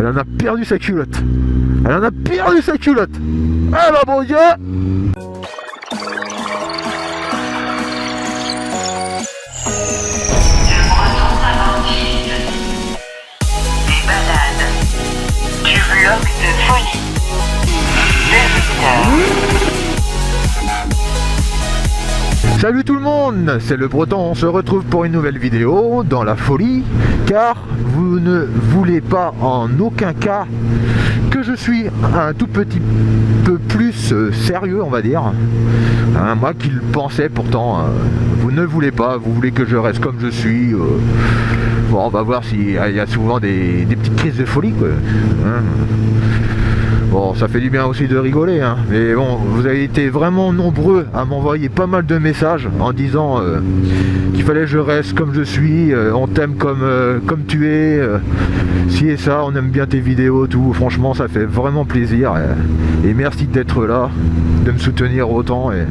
Elle en a perdu sa culotte. Elle en a perdu sa culotte. Ah bah bon Dieu. De folie. Salut tout le monde, c'est le Breton, on se retrouve pour une nouvelle vidéo dans la folie, car vous ne voulez pas en aucun cas que je suis un tout petit peu plus sérieux, on va dire. Hein, moi qui le pensais pourtant, vous ne voulez pas, vous voulez que je reste comme je suis. Bon, on va voir s'il y a souvent des petites crises de folie, quoi. Hein. Bon, ça fait du bien aussi de rigoler, hein. Mais bon, vous avez été vraiment nombreux à m'envoyer pas mal de messages en disant qu'il fallait que je reste comme je suis, on t'aime comme tu es, ci et ça, on aime bien tes vidéos, tout. Franchement, ça fait vraiment plaisir. Et merci d'être là, de me soutenir autant. Et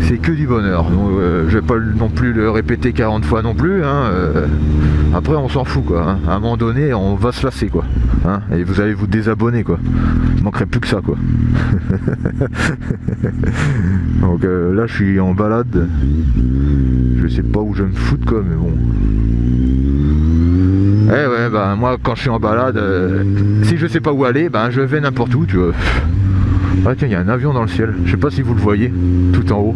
c'est que du bonheur. Donc, je vais pas non plus le répéter 40 fois non plus, hein. Après on s'en fout, quoi, hein. À un moment donné on va se lasser, quoi, hein. Et vous allez vous désabonner, quoi. Il manquerait plus que ça, quoi. Donc là je suis en balade. Je sais pas où je vais me foutre, quoi, mais bon. Eh ouais, bah moi quand je suis en balade, si je sais pas où aller, bah je vais n'importe où, tu vois. Ah tiens, il y a un avion dans le ciel, je sais pas si vous le voyez, tout en haut.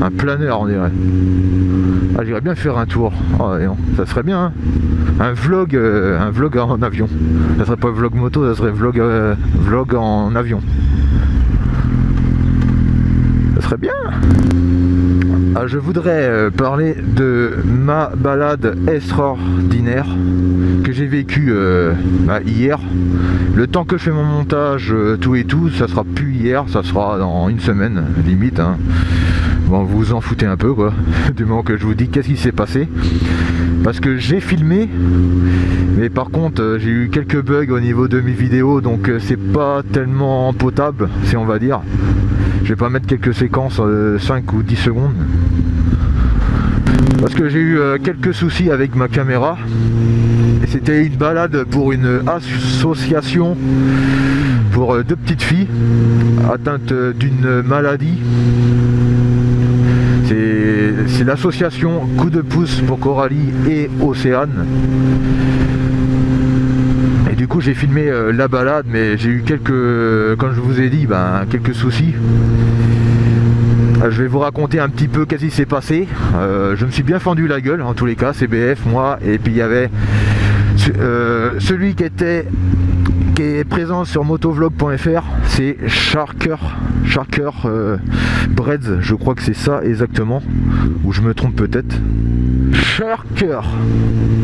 Un planeur, on dirait. Ah, j'irais bien faire un tour. Oh, non, ça serait bien, hein. Un vlog en avion. Ça serait pas vlog moto, ça serait vlog en avion. Ça serait bien. Ah, je voudrais parler de ma balade extraordinaire que j'ai vécue hier. Le temps que je fais mon montage, tout et tout, ça sera plus hier, ça sera dans une semaine, limite, hein. Bon, vous vous en foutez un peu, quoi, du moment que je vous dis qu'est-ce qui s'est passé. Parce que j'ai filmé, mais par contre j'ai eu quelques bugs au niveau de mes vidéos, donc c'est pas tellement potable, si on va dire. Je vais pas mettre quelques séquences 5 ou 10 secondes. Parce que j'ai eu quelques soucis avec ma caméra. Et c'était une balade pour une association pour deux petites filles atteintes d'une maladie. C'est l'association Coup de pouce pour Coralie et Océane. Et du coup j'ai filmé la balade, mais j'ai eu quelques, comme je vous ai dit, quelques soucis. Je vais vous raconter un petit peu qu'est-ce qui s'est passé. Je me suis bien fendu la gueule, en tous les cas, CBF, moi, et puis il y avait celui qui est présent sur motovlog.fr, c'est Sharker Breads, je crois que c'est ça exactement, ou je me trompe peut-être. Sharker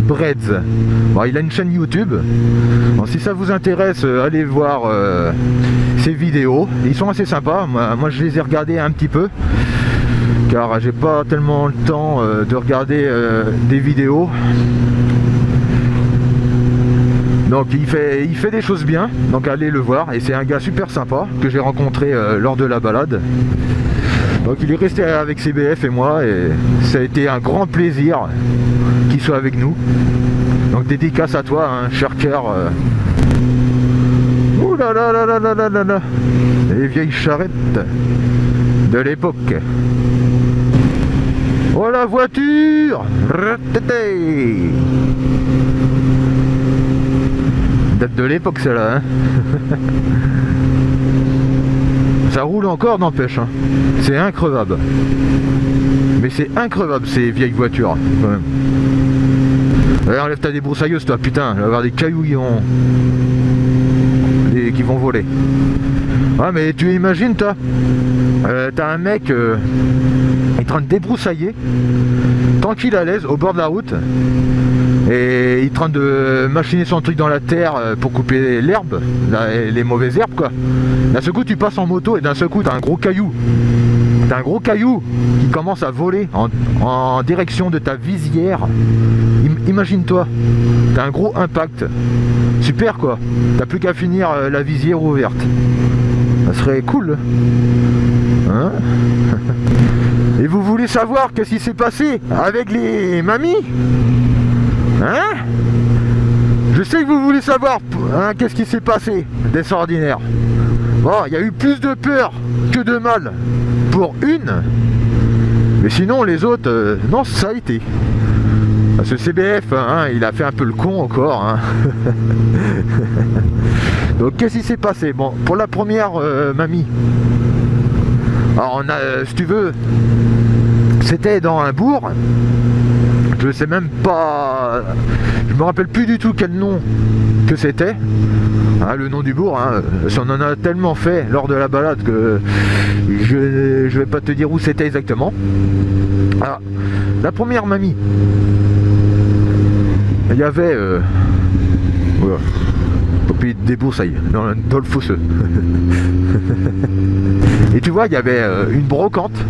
Breads. Bon, il a une chaîne YouTube. Bon, si ça vous intéresse, allez voir ses vidéos. Ils sont assez sympas. Moi je les ai regardés un petit peu, car j'ai pas tellement le temps de regarder des vidéos. Donc il fait des choses bien, donc allez le voir. Et c'est un gars super sympa que j'ai rencontré lors de la balade. Donc il est resté avec CBF et moi, et ça a été un grand plaisir qu'il soit avec nous. Donc dédicace à toi, hein, Sharker. Ouh là là là là là là là là. Les vieilles charrettes de l'époque. Oh la voiture. Date de l'époque celle-là, hein. Ça roule encore, n'empêche, hein. C'est increvable. Mais c'est increvable ces vieilles voitures, quand même. Allez, enlève ta débroussailleuse, toi, putain. Il va y avoir des cailloux qui vont voler. Ah, mais tu imagines, toi, t'as un mec, il est en train de débroussailler, tranquille à l'aise, au bord de la route. Et il est en train de machiner son truc dans la terre pour couper l'herbe, les mauvaises herbes, quoi. D'un seul coup tu passes en moto et d'un seul coup t'as un gros caillou. T'as un gros caillou qui commence à voler en direction de ta visière. Imagine-toi, t'as un gros impact. Super, quoi. T'as plus qu'à finir la visière ouverte. Ça serait cool. Hein? Et vous voulez savoir qu'est-ce qui s'est passé avec les mamies? Hein? Je sais que vous voulez savoir hein, qu'est-ce qui s'est passé d'extraordinaire. Bon, il y a eu plus de peur que de mal pour une, mais sinon les autres, non, ça a été. Ce CBF, hein, il a fait un peu le con encore. Hein. Donc qu'est-ce qui s'est passé? Bon, pour la première mamie, alors on a, si tu veux, c'était dans un bourg. Je sais même pas, je me rappelle plus du tout quel nom que c'était. Hein, le nom du bourg, hein, on en a tellement fait lors de la balade que je vais pas te dire où c'était exactement. Alors, la première mamie, il y avait voilà, au pays de Déboursailles, dans le Fosseux. Et tu vois, il y avait une brocante.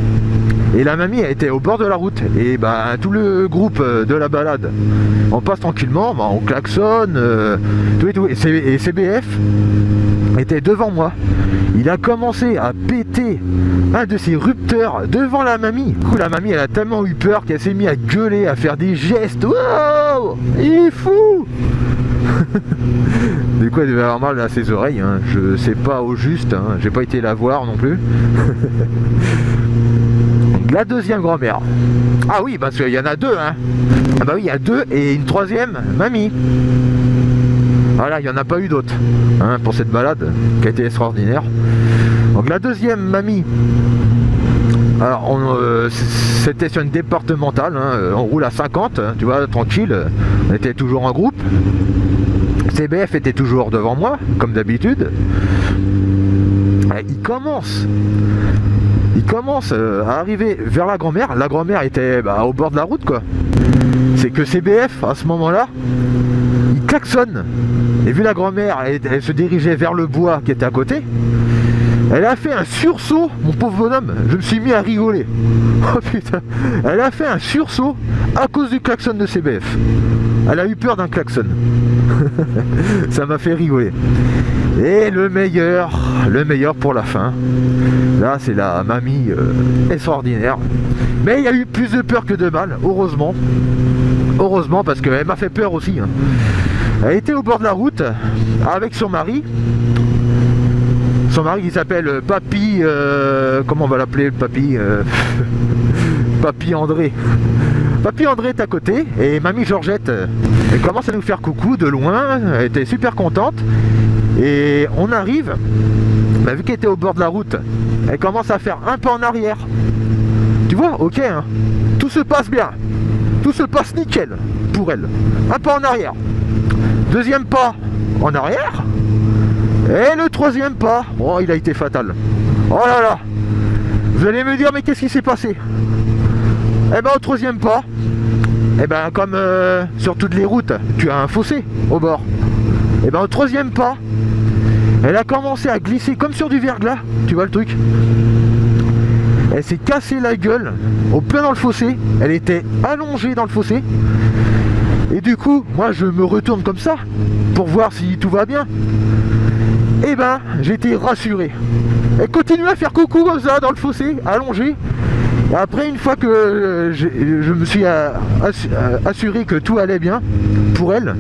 Et la mamie elle était au bord de la route. Et bah tout le groupe de la balade, on passe tranquillement, bah, on klaxonne, tout et tout. Et CBF était devant moi. Il a commencé à péter un de ses rupteurs devant la mamie. Du coup, la mamie elle a tellement eu peur qu'elle s'est mise à gueuler, à faire des gestes. Wow, il est fou. Du coup elle devait avoir mal à ses oreilles, hein. Je sais pas au juste, hein. J'ai pas été la voir non plus. La deuxième grand-mère. Ah oui, parce qu'il y en a deux, hein. Ah bah oui, il y a deux et une troisième mamie. Voilà, il n'y en a pas eu d'autres hein, pour cette balade qui a été extraordinaire. Donc la deuxième mamie, alors c'était sur une départementale, hein, on roule à 50, hein, tu vois, tranquille, on était toujours en groupe. CBF était toujours devant moi, comme d'habitude. Il commence à arriver vers la grand-mère. La grand-mère était au bord de la route, quoi. C'est que CBF, à ce moment-là, il klaxonne. Et vu la grand-mère, elle se dirigeait vers le bois qui était à côté. Elle a fait un sursaut, mon pauvre bonhomme. Je me suis mis à rigoler. Oh putain. Elle a fait un sursaut à cause du klaxon de CBF. Elle a eu peur d'un klaxon. Ça m'a fait rigoler. Et le meilleur pour la fin. Là, c'est la mamie extraordinaire. Mais il y a eu plus de peur que de mal, heureusement. Heureusement, parce qu'elle m'a fait peur aussi. Hein. Elle était au bord de la route avec son mari. Son mari qui s'appelle Papy... comment on va l'appeler le Papy Papy André. Papy André est à côté et mamie Georgette, elle commence à nous faire coucou de loin. Elle était super contente. Et on arrive, vu qu'elle était au bord de la route, elle commence à faire un pas en arrière. Tu vois, ok, hein, tout se passe bien. Tout se passe nickel pour elle. Un pas en arrière. Deuxième pas en arrière. Et le troisième pas, oh, il a été fatal. Oh là là. Vous allez me dire, mais qu'est-ce qui s'est passé? Eh ben, au troisième pas, eh ben, comme sur toutes les routes, tu as un fossé au bord. Eh ben, au troisième pas, elle a commencé à glisser comme sur du verglas. Tu vois le truc? Elle s'est cassé la gueule au plein dans le fossé. Elle était allongée dans le fossé. Et du coup, moi, je me retourne comme ça pour voir si tout va bien. Eh ben, j'étais rassuré. Elle continue à faire coucou comme ça dans le fossé, allongée. Et après, une fois que je me suis assuré que tout allait bien pour elle,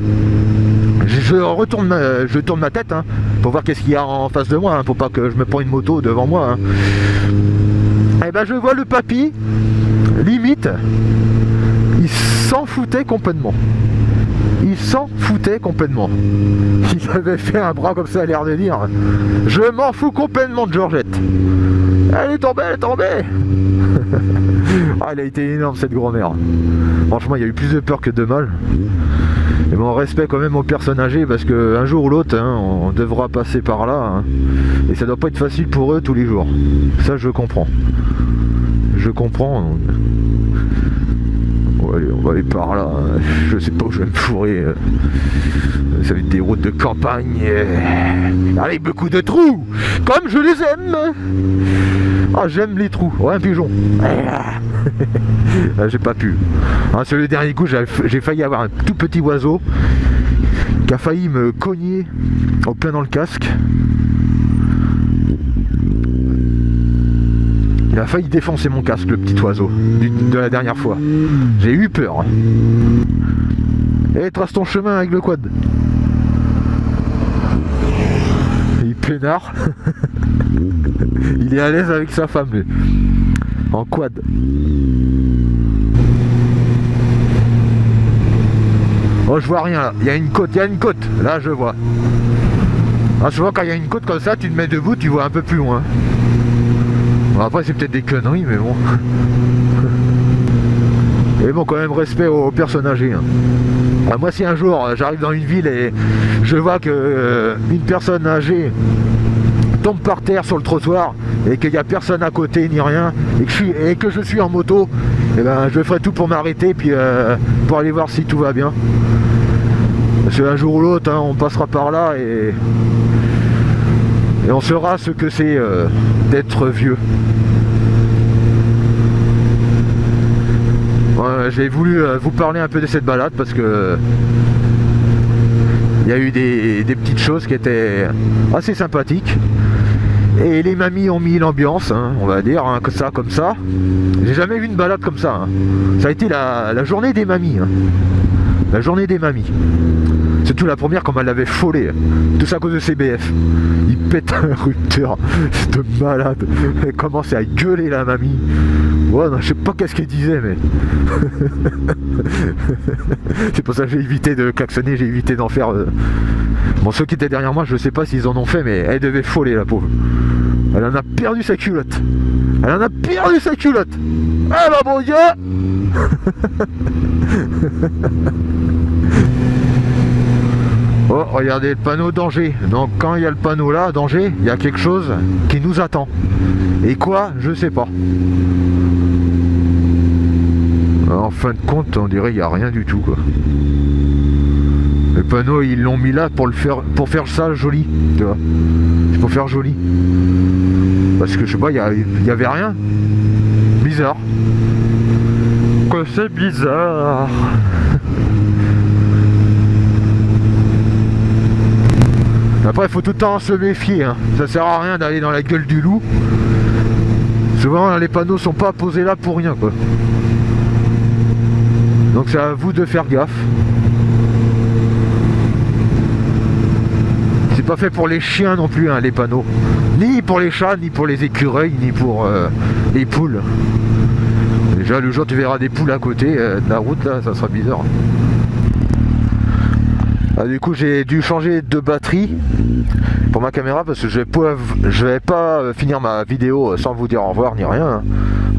je tourne ma tête hein, pour voir qu'est-ce qu'il y a en face de moi, hein, pour pas que je me prenne une moto devant moi. Hein. Et ben, je vois le papy, limite, il s'en foutait complètement. Il s'en foutait complètement. Il avait fait un bras comme ça, à l'air de dire je m'en fous complètement de Georgette. Elle est tombée, elle est tombée. Ah, elle a été énorme cette grand-mère. Franchement, il y a eu plus de peur que de mal. Et mon respect quand même aux personnes âgées, parce qu'un jour ou l'autre, hein, on devra passer par là. Hein, et ça doit pas être facile pour eux tous les jours. Ça, je comprends. Je comprends. Donc... Allez, on va aller par là. Je sais pas où je vais me fourrer. Ça va être des routes de campagne. Avec beaucoup de trous. Comme je les aime. Ah, j'aime les trous. Ouais, un pigeon. J'ai pas pu. Hein, sur le dernier coup, j'ai failli avoir un tout petit oiseau qui a failli me cogner au plein dans le casque. Il a failli défoncer mon casque, le petit oiseau, de la dernière fois. J'ai eu peur. Et trace ton chemin avec le quad. peinard. Il est à l'aise avec sa femme, lui. En quad. Oh, je vois rien là. Il y a une côte, Là, je vois. Ah, souvent, quand il y a une côte comme ça, tu te mets debout, tu vois un peu plus loin. Bon, après, c'est peut-être des conneries, mais bon. Et bon, quand même, respect aux personnes âgées. Hein. Moi, si un jour, j'arrive dans une ville et je vois que une personne âgée tombe par terre sur le trottoir et qu'il n'y a personne à côté ni rien et que je suis en moto, et ben, je ferai tout pour m'arrêter puis pour aller voir si tout va bien. Parce qu'un jour ou l'autre, hein, on passera par là et on saura ce que c'est d'être vieux. J'ai voulu vous parler un peu de cette balade parce que il y a eu des petites choses qui étaient assez sympathiques et les mamies ont mis l'ambiance, hein, on va dire, hein, comme ça. J'ai jamais vu une balade comme ça. Hein. Ça a été la journée des mamies. Hein. La journée des mamies. Surtout la première, comme elle l'avait folée. Tout ça à cause de CBF. Il pète un rupteur de malade. Elle commençait à gueuler la mamie. Ouais, non, je sais pas qu'est-ce qu'elle disait, mais... C'est pour ça que j'ai évité de klaxonner, j'ai évité d'en faire... Bon, ceux qui étaient derrière moi, je sais pas s'ils en ont fait, mais elle devait foller, la pauvre. Elle en a perdu sa culotte. Elle en a perdu sa culotte. Ah bah bon Dieu. Oh, regardez le panneau danger. Donc quand il y a le panneau là, danger, il y a quelque chose qui nous attend. Et quoi, je sais pas. En fin de compte, on dirait qu'il n'y a rien du tout, quoi. Le panneau, ils l'ont mis là pour faire ça joli, tu vois. C'est pour faire joli. Parce que je sais pas, il y avait rien. Bizarre. Que c'est bizarre. Après, il faut tout le temps se méfier. Hein. Ça sert à rien d'aller dans la gueule du loup. Souvent, les panneaux sont pas posés là pour rien, quoi. Donc c'est à vous de faire gaffe. C'est pas fait pour les chiens non plus, hein, les panneaux. Ni pour les chats, ni pour les écureuils, ni pour les poules. Déjà, le jour tu verras des poules à côté de la route, là, ça sera bizarre. Ah, du coup, j'ai dû changer de batterie pour ma caméra parce que je vais pas finir ma vidéo sans vous dire au revoir ni rien.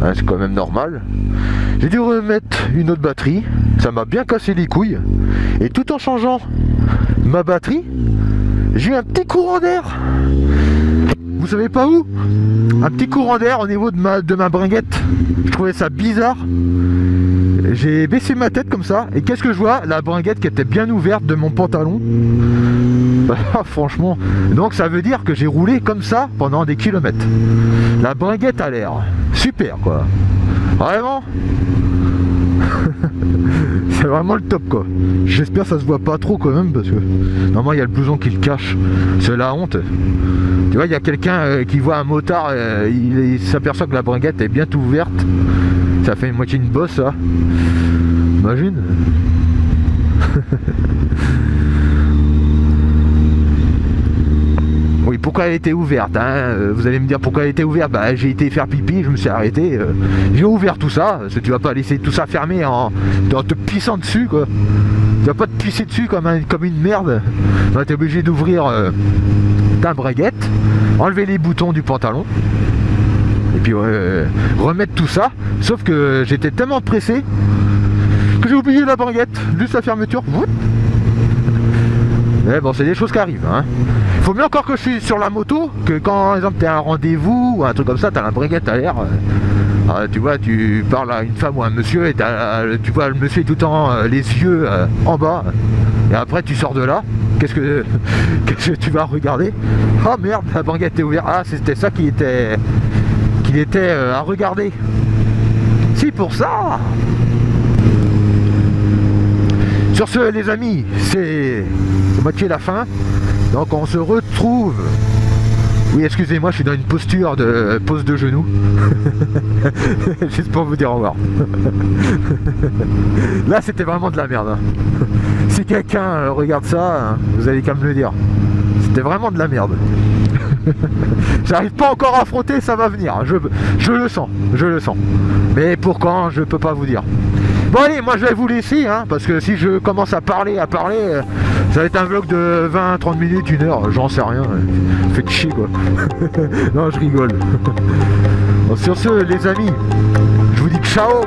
Hein, c'est quand même normal. J'ai dû remettre une autre batterie. Ça m'a bien cassé les couilles. Et tout en changeant ma batterie, j'ai eu un petit courant d'air. Vous savez pas où? Un petit courant d'air au niveau de ma bringuette. Je trouvais ça bizarre. J'ai baissé ma tête comme ça. Et qu'est-ce que je vois? La bringuette qui était bien ouverte de mon pantalon. Franchement. Donc ça veut dire que j'ai roulé comme ça pendant des kilomètres. La bringuette à l'air. Super, quoi. Vraiment. C'est vraiment le top, quoi. J'espère que ça se voit pas trop quand même parce que normalement il y a le blouson qui le cache. C'est la honte. Tu vois, il y a quelqu'un qui voit un motard, il s'aperçoit que la bringuette est bien ouverte. Ça fait une moitié une bosse, ça. Imagine. Oui, pourquoi elle était ouverte, hein? Vous allez me dire pourquoi elle était ouverte. Bah, j'ai été faire pipi, je me suis arrêté. J'ai ouvert tout ça, parce que tu vas pas laisser tout ça fermé en te pissant dessus, quoi. Tu vas pas te pisser dessus comme une merde. Tu es obligé d'ouvrir ta braguette, enlever les boutons du pantalon, et puis remettre tout ça. Sauf que j'étais tellement pressé que j'ai oublié la braguette, juste la fermeture. Mais bon, c'est des choses qui arrivent, hein. Faut mieux encore que je suis sur la moto que quand, par exemple, tu as un rendez-vous ou un truc comme ça, tu as la bringuette à l'air. Tu vois, tu parles à une femme ou à un monsieur et tu vois le monsieur tout le temps les yeux en bas. Et après, tu sors de là. Qu'est-ce que tu vas regarder? Ah merde, la bringuette est ouverte. Ah, c'était ça qu'il était à regarder. C'est pour ça. Sur ce, les amis, c'est moitié la fin. Donc on se retrouve. Oui, excusez-moi, je suis dans une posture de pose de genoux. Juste pour vous dire au revoir. Là, c'était vraiment de la merde. Hein. Si quelqu'un regarde ça, vous allez qu'à me le dire. C'était vraiment de la merde. J'arrive pas encore à affronter, ça va venir. Je le sens, je le sens. Mais pour quand, je peux pas vous dire. Bon allez, moi je vais vous laisser, hein, parce que si je commence à parler, ça va être un vlog de 20-30 minutes, 1 heure, j'en sais rien. Faites chier quoi. Non, je rigole. Bon, sur ce, les amis, je vous dis ciao.